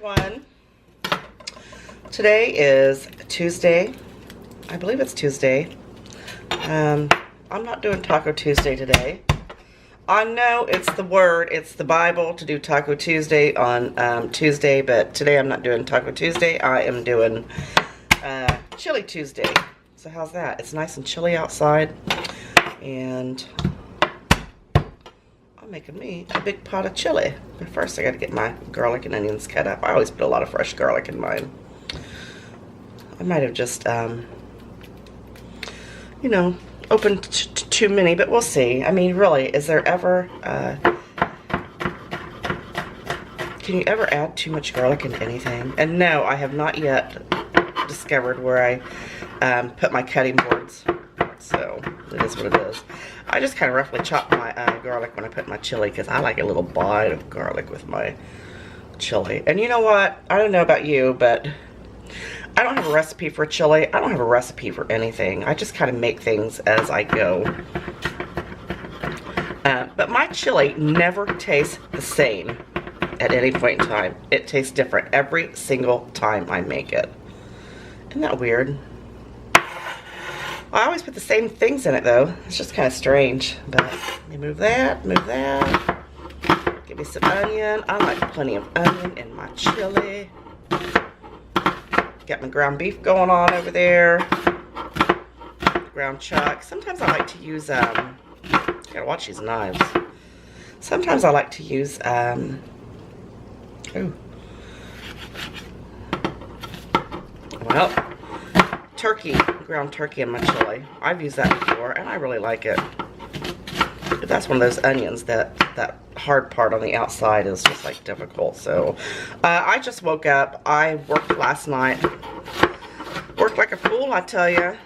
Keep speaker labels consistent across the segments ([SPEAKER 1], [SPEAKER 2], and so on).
[SPEAKER 1] everyone. Today is Tuesday. I believe it's Tuesday. I'm not doing Taco Tuesday today. I know it's the Bible to do Taco Tuesday on Tuesday, but today I'm not doing Taco Tuesday. I am doing Chili Tuesday. So how's that? It's nice and chilly outside, and I'm making me a big pot of chili. But first I gotta get my garlic and onions cut up. I always put a lot of fresh garlic in mine. I might have just, you know, opened too many, but we'll see. I mean, really, is there ever, can you ever add too much garlic into anything? And no, I have not yet discovered where I put my cutting boards. So, it is what it is. I just kind of roughly chop my garlic when I put my chili because I like a little bite of garlic with my chili. And you know what? I don't know about you, but I don't have a recipe for chili. I don't have a recipe for anything. I just kind of make things as I go. But my chili never tastes the same at any point in time. It tastes different every single time I make it. Isn't that weird? I always put the same things in it though. It's just kind of strange. But let me move that, Give me some onion. I like plenty of onion in my chili. Got my ground beef going on over there. Ground chuck. Sometimes I like to use, gotta watch these knives. Sometimes I like to use, turkey, ground turkey in my chili. I've used that before, and I really like it. But that's one of those onions that hard part on the outside is just like difficult. So I just woke up. I worked last night. Worked like a fool, I tell you.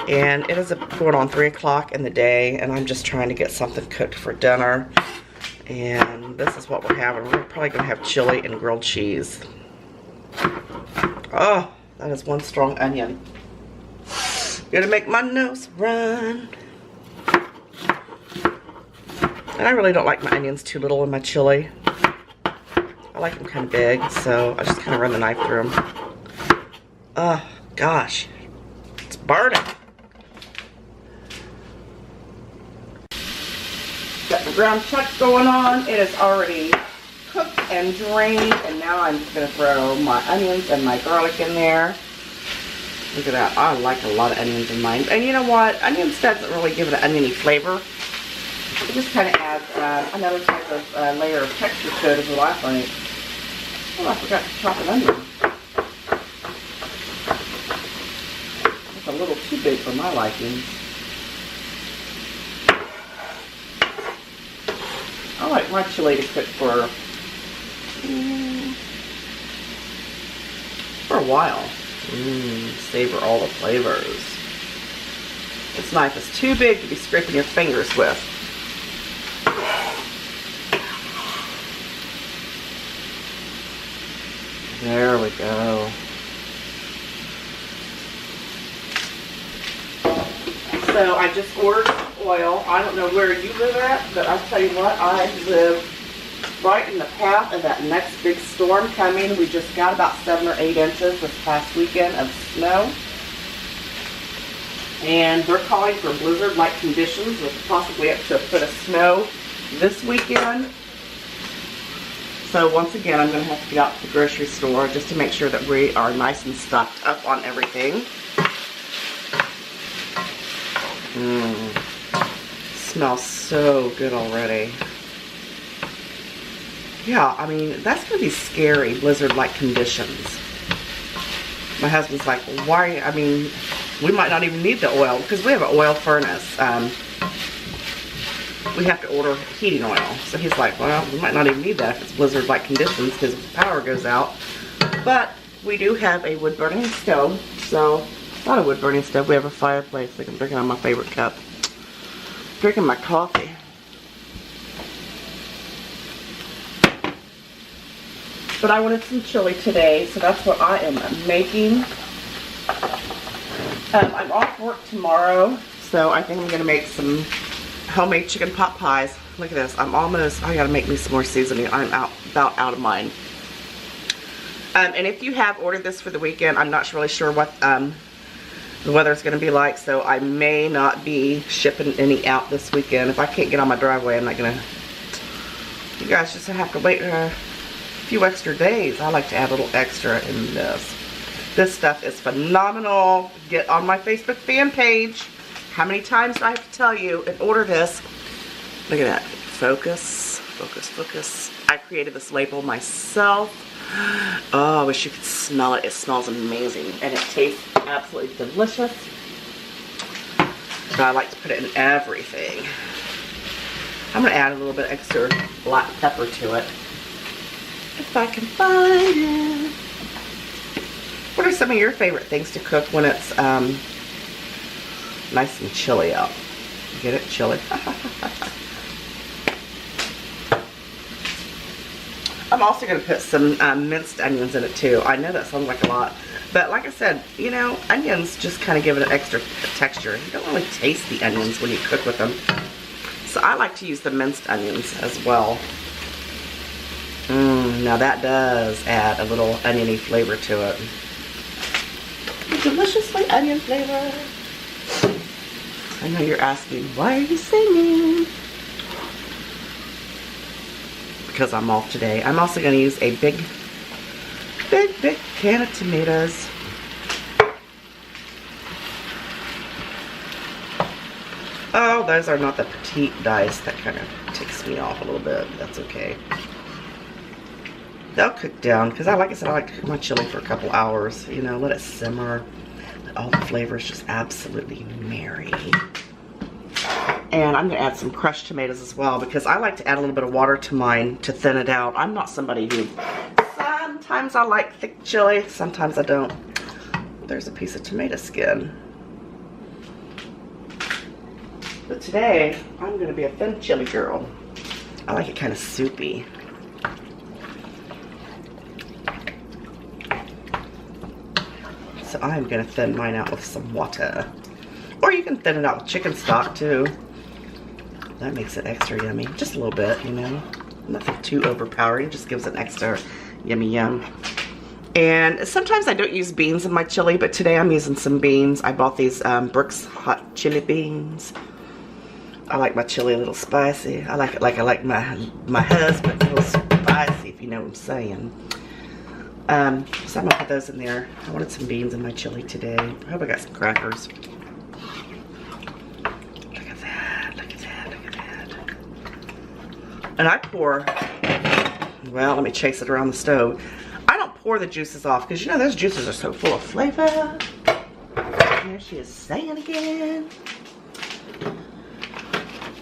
[SPEAKER 1] And it is going on 3 o'clock in the day, and I'm just trying to get something cooked for dinner. And this is what we're having. We're probably going to have chili and grilled cheese. Oh, that is one strong onion. Gonna make my nose run. And I really don't like my onions too little in my chili. I like them kind of big, so I just kind of run the knife through them. Oh, gosh. It's burning. Got the ground chuck going on. It is already cooked and drained, and now I'm just going to throw my onions and my garlic in there. Look at that. I like a lot of onions in mine. And you know what? Onions doesn't really give it an oniony flavor. It just kind of adds another type of layer of texture to it is what I think. Oh, I forgot to chop an onion. It's a little too big for my liking. I like my chili to cook for a while. Savor all the flavors. This knife is too big to be scraping your fingers with. There we go. So I just ordered oil. I don't know where you live at, but I'll tell you what, I live right in the path of that next big storm coming. We just got about 7 or 8 inches this past weekend of snow. And they're calling for blizzard-like conditions with possibly up to a foot of snow this weekend. So once again, I'm going to have to get out to the grocery store just to make sure that we are nice and stocked up on everything. Smells so good already. Yeah, I mean, that's going to be scary, blizzard-like conditions. My husband's like, well, why? I mean, we might not even need the oil because we have an oil furnace. We have to order heating oil. So he's like, well, we might not even need that if it's blizzard-like conditions because if the power goes out. But we do have a wood-burning stove. So, not a wood-burning stove. We have a fireplace. Like I'm drinking on my favorite cup. Drinking my coffee. But I wanted some chili today, so that's what I am making. I'm off work tomorrow, so I think I'm going to make some homemade chicken pot pies. Look at this. I gotta make me some more seasoning. I'm about out of mine. And if you have ordered this for the weekend, I'm not really sure what the weather's gonna be like, so I may not be shipping any out this weekend. If I can't get on my driveway, I'm not gonna. You guys just have to wait a few extra days. I like to add a little extra in this. This stuff is phenomenal. Get on my Facebook fan page. How many times do I have to tell you and order this? Look at that. Focus, focus, focus. I created this label myself. Oh, I wish you could smell it. It smells amazing. And it tastes absolutely delicious. But I like to put it in everything. I'm going to add a little bit extra black pepper to it. If I can find it. What are some of your favorite things to cook when it's nice and chilly out? Get it? Chilly. I'm also going to put some minced onions in it too. I know that sounds like a lot, but like I said, you know, onions just kind of give it an extra texture. You don't really taste the onions when you cook with them. So I like to use the minced onions as well. Now that does add a little oniony flavor to it. Deliciously onion flavor. I know you're asking, why are you singing? Because I'm off today. I'm also going to use a big can of tomatoes. Oh, those are not the petite dice. That kind of ticks me off a little bit. That's okay. They'll cook down because, like I said, I like to cook my chili for a couple hours. You know, let it simmer. Let all the flavors just absolutely marry. And I'm going to add some crushed tomatoes as well because I like to add a little bit of water to mine to thin it out. I'm not somebody who, sometimes I like thick chili, sometimes I don't. There's a piece of tomato skin. But today, I'm going to be a thin chili girl. I like it kind of soupy. So I'm going to thin mine out with some water. Or you can thin it out with chicken stock too. That makes it extra yummy. Just a little bit, you know. Nothing too overpowering. It just gives it an extra yummy yum. And sometimes I don't use beans in my chili, but today I'm using some beans. I bought these Brooks hot chili beans. I like my chili a little spicy. I like it like I like my husband, a little spicy, if you know what I'm saying. So I'm gonna put those in there. I wanted some beans in my chili today. I hope I got some crackers. Look at that, look at that, look at that. And I pour, well, let me chase it around the stove. I don't pour the juices off because you know those juices are so full of flavor. There she is saying again.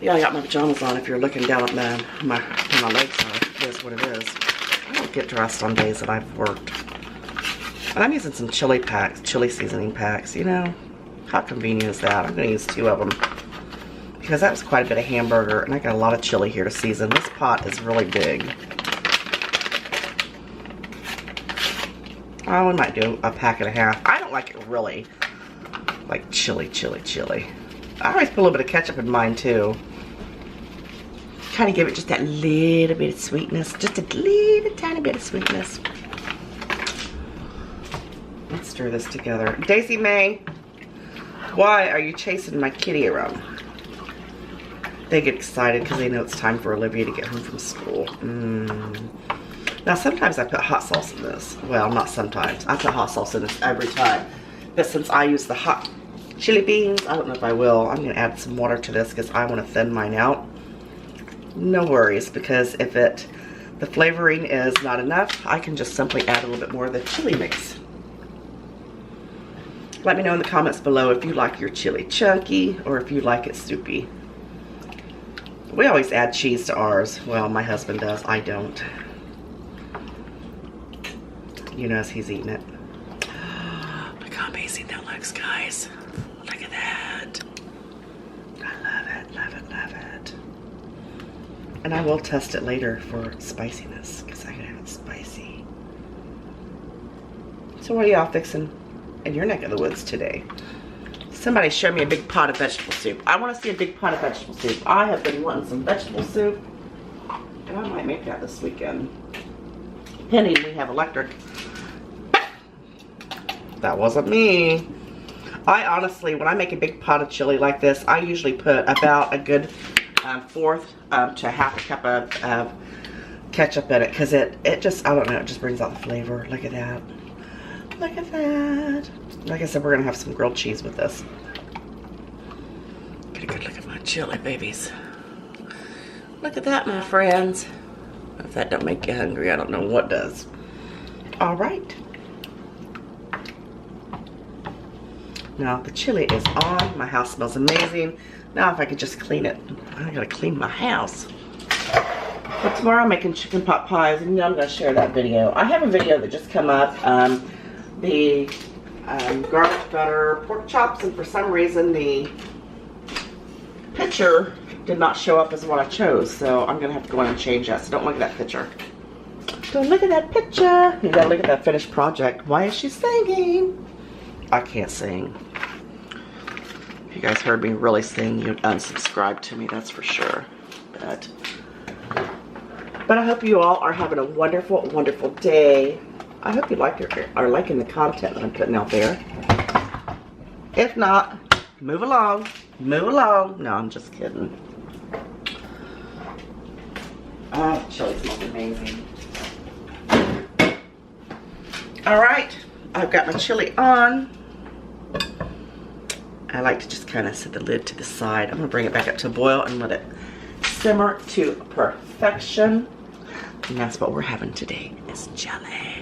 [SPEAKER 1] Yeah, I got my pajamas on if you're looking down at my legs are. It is what it is. I don't get dressed on days that I've worked. And I'm using some chili packs, chili seasoning packs, you know. How convenient is that? I'm going to use 2 of them. Because that was quite a bit of hamburger, and I got a lot of chili here to season. This pot is really big. Oh, we might do a pack and a half. I don't like it really like chili. I always put a little bit of ketchup in mine too. Kind of give it just that little bit of sweetness. Just a little tiny bit of sweetness. Let's stir this together. Daisy May, why are you chasing my kitty around? They get excited because they know it's time for Olivia to get home from school. Now sometimes I put hot sauce in this. Well, not sometimes. I put hot sauce in this every time. But since I use the hot chili beans, I don't know if I will. I'm going to add some water to this because I want to thin mine out. No worries, because if the flavoring is not enough, I can just simply add a little bit more of the chili mix. Let me know in the comments below if you like your chili chunky or if you like it soupy. We always add cheese to ours. Well, my husband does. I don't. You know, as he's eating it. Look how amazing that looks, guys. Look at that. I love it, love it, love it. And I will test it later for spiciness, because I can have it spicy. So what are y'all fixing in your neck of the woods today? Somebody show me a big pot of vegetable soup. I want to see a big pot of vegetable soup. I have been wanting some vegetable soup. And I might make that this weekend. Pending we have electric. That wasn't me. I honestly, when I make a big pot of chili like this, I usually put about a good fourth to half a cup of ketchup in it. Because it just, I don't know, it just brings out the flavor. Look at that. Look at that. Like I said, we're going to have some grilled cheese with this. Get a good look at my chili, babies. Look at that, my friends. If that don't make you hungry, I don't know what does. All right. Now, the chili is on. My house smells amazing. Now, if I could just clean it. I got to clean my house. But tomorrow I'm making chicken pot pies, and I'm going to share that video. I have a video that just come up. The garlic butter pork chops, and for some reason the picture did not show up as what I chose, so I'm gonna have to go in and change that. So don't look at that picture. Don't look at that picture. You gotta look at that finished project. Why is she singing? I can't sing. If you guys heard me really sing, you'd unsubscribe to me, that's for sure. But I hope you all are having a wonderful, wonderful day. I hope you are liking the content that I'm putting out there. If not, move along. Move along. No, I'm just kidding. Oh, chili smells amazing. Alright, I've got my chili on. I like to just kind of set the lid to the side. I'm going to bring it back up to a boil and let it simmer to perfection. And that's what we're having today, is jelly.